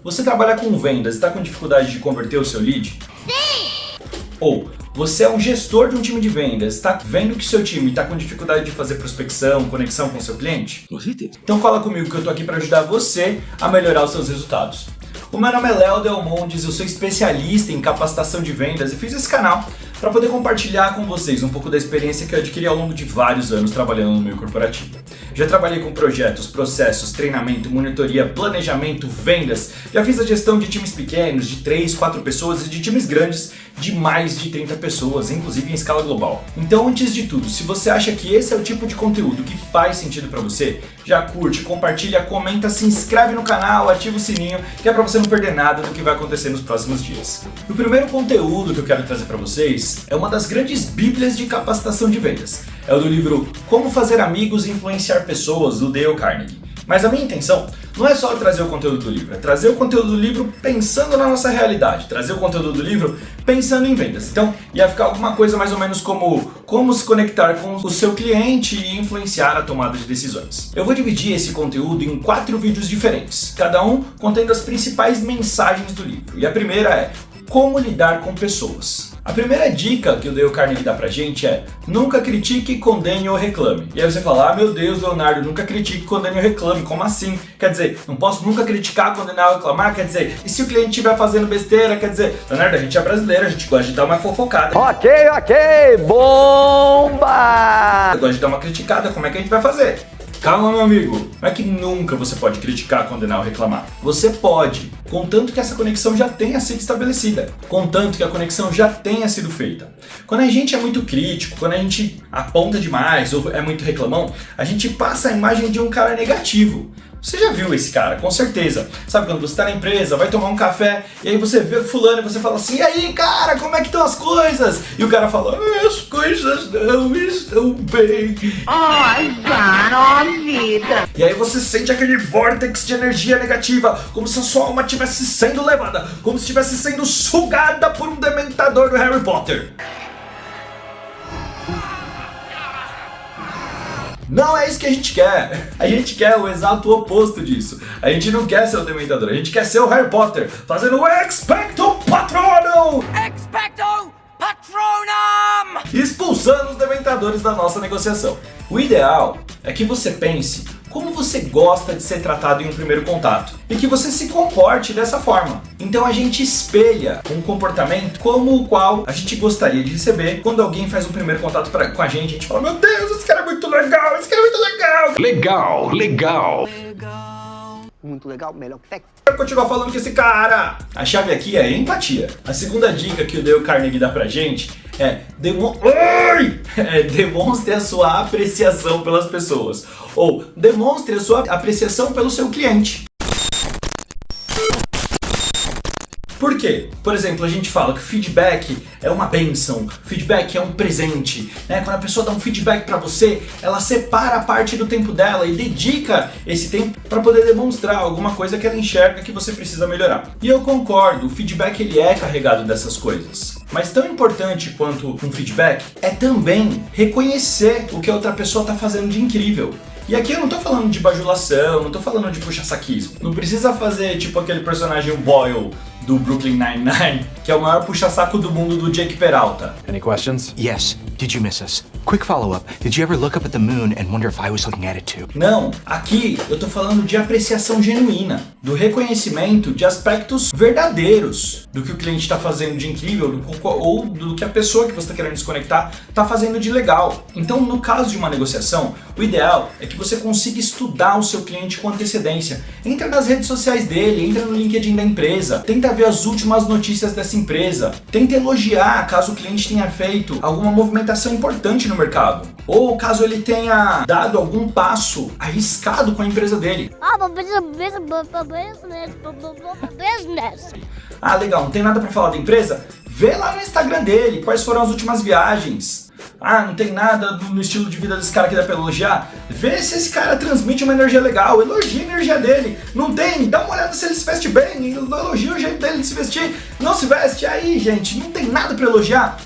Você trabalha com vendas e está com dificuldade de converter o seu lead? Sim! Ou você é um gestor de um time de vendas, está vendo que seu time está com dificuldade de fazer prospecção, conexão com o seu cliente? Com certeza. Então cola comigo que eu estou aqui para ajudar você a melhorar os seus resultados. O meu nome é Léo Delmondes, eu sou especialista em capacitação de vendas e fiz esse canal para poder compartilhar com vocês um pouco da experiência que eu adquiri ao longo de vários anos trabalhando no meio corporativo. Já trabalhei com projetos, processos, treinamento, monitoria, planejamento, vendas. Já fiz a gestão de times pequenos, de 3, 4 pessoas e de times grandes de mais de 30 pessoas, inclusive em escala global. Então, antes de tudo, se você acha que esse é o tipo de conteúdo que faz sentido para você, já curte, compartilha, comenta, se inscreve no canal, ativa o sininho, que é para você não perder nada do que vai acontecer nos próximos dias. O primeiro conteúdo que eu quero trazer para vocês é uma das grandes bíblias de capacitação de vendas. É o do livro Como Fazer Amigos e Influenciar Pessoas, do Dale Carnegie. Mas a minha intenção não é só trazer o conteúdo do livro, é trazer o conteúdo do livro pensando na nossa realidade, trazer o conteúdo do livro pensando em vendas. Então, ia ficar alguma coisa mais ou menos como se conectar com o seu cliente e influenciar a tomada de decisões. Eu vou dividir esse conteúdo em 4 vídeos diferentes, cada um contendo as principais mensagens do livro. E a primeira é como lidar com pessoas. A primeira dica que o Dale Carnegie dá pra gente é: nunca critique, condene ou reclame. E aí você fala: ah, meu Deus, Leonardo, nunca critique, condene ou reclame. Como assim? Quer dizer, não posso nunca criticar, condenar ou reclamar? Quer dizer, e se o cliente estiver fazendo besteira? Quer dizer, Leonardo, a gente é brasileiro, a gente gosta de dar uma fofocada. Ok, bomba! Eu gosto de dar uma criticada, como é que a gente vai fazer? Calma, meu amigo, não é que nunca você pode criticar, condenar ou reclamar. Você pode, contanto que essa conexão já tenha sido estabelecida, contanto que a conexão já tenha sido feita. Quando a gente é muito crítico, quando a gente aponta demais ou é muito reclamão, a gente passa a imagem de um cara negativo. Você já viu esse cara, com certeza. Sabe quando você está na empresa, vai tomar um café, e aí você vê o fulano e você fala assim: e aí, cara, como é que estão as coisas? E o cara fala: as coisas não estão bem. Ai, cara, vida. E aí você sente aquele vórtice de energia negativa, como se a sua alma estivesse sendo levada, como se estivesse sendo sugada por um dementador do Harry Potter. Não é isso que a gente quer. A gente quer o exato oposto disso. A gente não quer ser o dementador, a gente quer ser o Harry Potter, fazendo o Expecto Patronum! Expecto Patronum! Expulsando os dementadores da nossa negociação. O ideal é que você pense como você gosta de ser tratado em um primeiro contato e que você se comporte dessa forma. Então a gente espelha um comportamento como o qual a gente gostaria de receber quando alguém faz um primeiro contato com a gente fala: meu Deus, esse cara é muito legal, esse cara é muito legal. Legal. Muito legal, melhor que sexo. Quero continuar falando com esse cara. A chave aqui é empatia. A segunda dica que o Dale Carnegie dá pra gente é demonstre a sua apreciação pelas pessoas. Ou demonstre a sua apreciação pelo seu cliente. Por quê? Por exemplo, a gente fala que feedback é uma bênção, feedback é um presente, né? Quando a pessoa dá um feedback pra você, ela separa a parte do tempo dela e dedica esse tempo para poder demonstrar alguma coisa que ela enxerga que você precisa melhorar. E eu concordo, o feedback ele é carregado dessas coisas. Mas tão importante quanto um feedback é também reconhecer o que a outra pessoa está fazendo de incrível. E aqui eu não tô falando de bajulação, não tô falando de puxa-saquismo. Não precisa fazer tipo aquele personagem Boyle do Brooklyn Nine-Nine, que é o maior puxa-saco do mundo do Jake Peralta. Any questions? Yes. Did you miss us? Quick follow-up. Did you ever look up at the moon and wonder if I was looking at it too? Não, aqui eu tô falando de apreciação genuína, do reconhecimento de aspectos verdadeiros do que o cliente está fazendo de incrível ou do que a pessoa que você está querendo desconectar está fazendo de legal. Então, no caso de uma negociação, o ideal é que você consiga estudar o seu cliente com antecedência. Entra nas redes sociais dele, entra no LinkedIn da empresa, tenta ver as últimas notícias dessa empresa, tenta elogiar caso o cliente tenha feito alguma movimentação importante no mercado, ou caso ele tenha dado algum passo arriscado com a empresa dele. Ah, legal, não tem nada para falar da empresa? Vê lá no Instagram dele quais foram as últimas viagens. Ah, não tem nada no estilo de vida desse cara que dá pra elogiar? Vê se esse cara transmite uma energia legal, elogia a energia dele. Não tem? Dá uma olhada se ele se veste bem, elogia o jeito dele de se vestir. Não se veste? Aí, gente, não tem nada pra elogiar?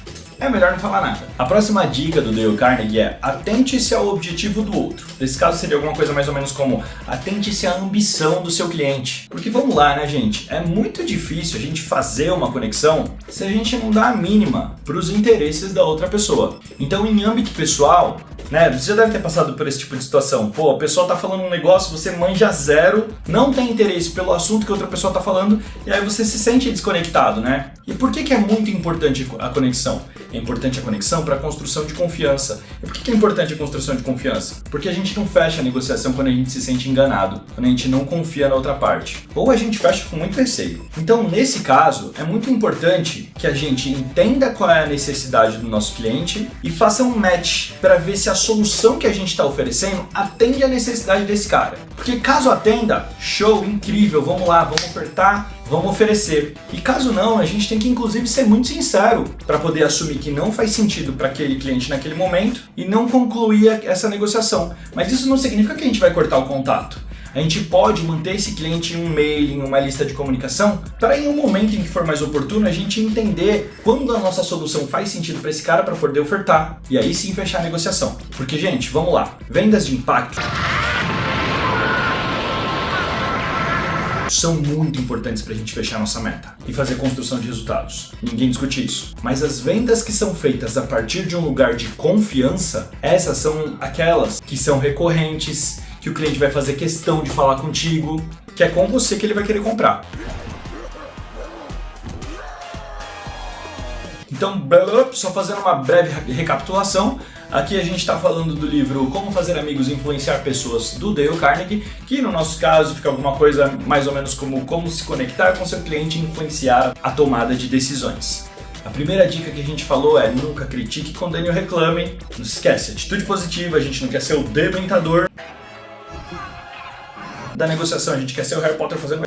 é melhor não falar nada. A próxima dica do Dale Carnegie é: atente-se ao objetivo do outro. Nesse caso seria alguma coisa mais ou menos como: atente-se à ambição do seu cliente. Porque vamos lá, né, gente? É muito difícil a gente fazer uma conexão se a gente não dá a mínima para os interesses da outra pessoa. Então, em âmbito pessoal, né, você já deve ter passado por esse tipo de situação. Pô, a pessoa tá falando um negócio, você manja zero, não tem interesse pelo assunto que outra pessoa tá falando, e aí você se sente desconectado, né? E por que é muito importante a conexão? É importante a conexão para a construção de confiança. E por que é importante a construção de confiança? Porque a gente não fecha a negociação quando a gente se sente enganado, quando a gente não confia na outra parte. Ou a gente fecha com muito receio. Então, nesse caso, é muito importante que a gente entenda qual é a necessidade do nosso cliente e faça um match para ver se a solução que a gente está oferecendo atende à necessidade desse cara. Porque caso atenda, show, incrível, vamos lá, vamos ofertar, vamos oferecer. E caso não, a gente tem que inclusive ser muito sincero para poder assumir que não faz sentido para aquele cliente naquele momento e não concluir essa negociação. Mas isso não significa que a gente vai cortar o contato. A gente pode manter esse cliente em um mail, em uma lista de comunicação, para em um momento em que for mais oportuno a gente entender quando a nossa solução faz sentido para esse cara para poder ofertar e aí sim fechar a negociação. Porque, gente, vamos lá, vendas de impacto são muito importantes para a gente fechar nossa meta e fazer construção de resultados. Ninguém discute isso. Mas as vendas que são feitas a partir de um lugar de confiança, essas são aquelas que são recorrentes, que o cliente vai fazer questão de falar contigo, que é com você que ele vai querer comprar. Então, só fazendo uma breve recapitulação, aqui a gente está falando do livro Como Fazer Amigos e Influenciar Pessoas, do Dale Carnegie, que no nosso caso fica alguma coisa mais ou menos como se conectar com seu cliente e influenciar a tomada de decisões. A primeira dica que a gente falou é: nunca critique, condene ou reclame. Não se esquece, atitude positiva, a gente não quer ser o dementador da negociação, a gente quer ser o Harry Potter fazendo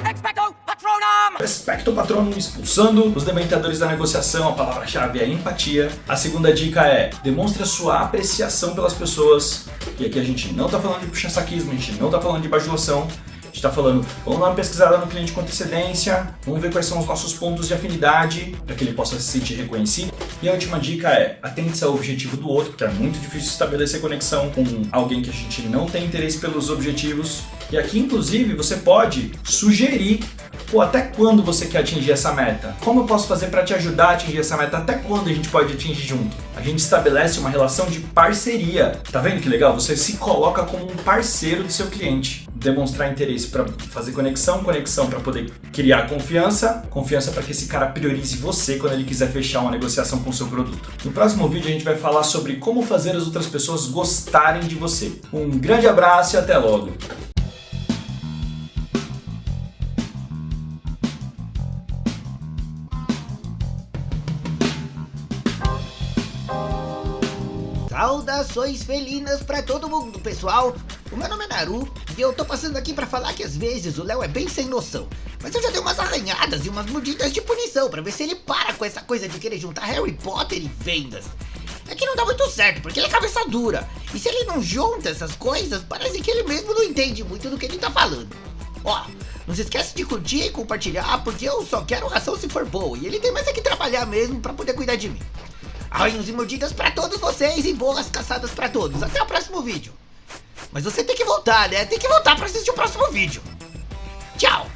Expecto Patronum, expulsando os dementadores da negociação. A palavra-chave é empatia. A segunda dica é: demonstre a sua apreciação pelas pessoas. E aqui a gente não tá falando de puxa-saquismo, a gente não tá falando de bajulação. A gente tá falando, vamos dar uma pesquisada no cliente com antecedência, vamos ver quais são os nossos pontos de afinidade, para que ele possa se sentir reconhecido. E a última dica é: atente-se ao objetivo do outro, porque é muito difícil estabelecer conexão com alguém que a gente não tem interesse pelos objetivos. E aqui, inclusive, você pode sugerir: pô, até quando você quer atingir essa meta? Como eu posso fazer para te ajudar a atingir essa meta? Até quando a gente pode atingir junto? A gente estabelece uma relação de parceria. Tá vendo que legal? Você se coloca como um parceiro do seu cliente. Demonstrar interesse para fazer conexão para poder criar confiança para que esse cara priorize você quando ele quiser fechar uma negociação com o seu produto. No próximo vídeo a gente vai falar sobre como fazer as outras pessoas gostarem de você. Um grande abraço e até logo! Saudações felinas pra todo mundo, pessoal! O meu nome é Naru e eu tô passando aqui pra falar que às vezes o Léo é bem sem noção. Mas eu já dei umas arranhadas e umas mordidas de punição pra ver se ele para com essa coisa de querer juntar Harry Potter e vendas. É que não dá muito certo, porque ele é cabeça dura. E se ele não junta essas coisas, parece que ele mesmo não entende muito do que ele tá falando. Ó, não se esquece de curtir e compartilhar, porque eu só quero ração se for boa. E ele tem mais é que trabalhar mesmo pra poder cuidar de mim. Arranhos e mordidas pra todos vocês e boas caçadas pra todos. Até o próximo vídeo. Mas você tem que voltar, né? Tem que voltar pra assistir o próximo vídeo. Tchau!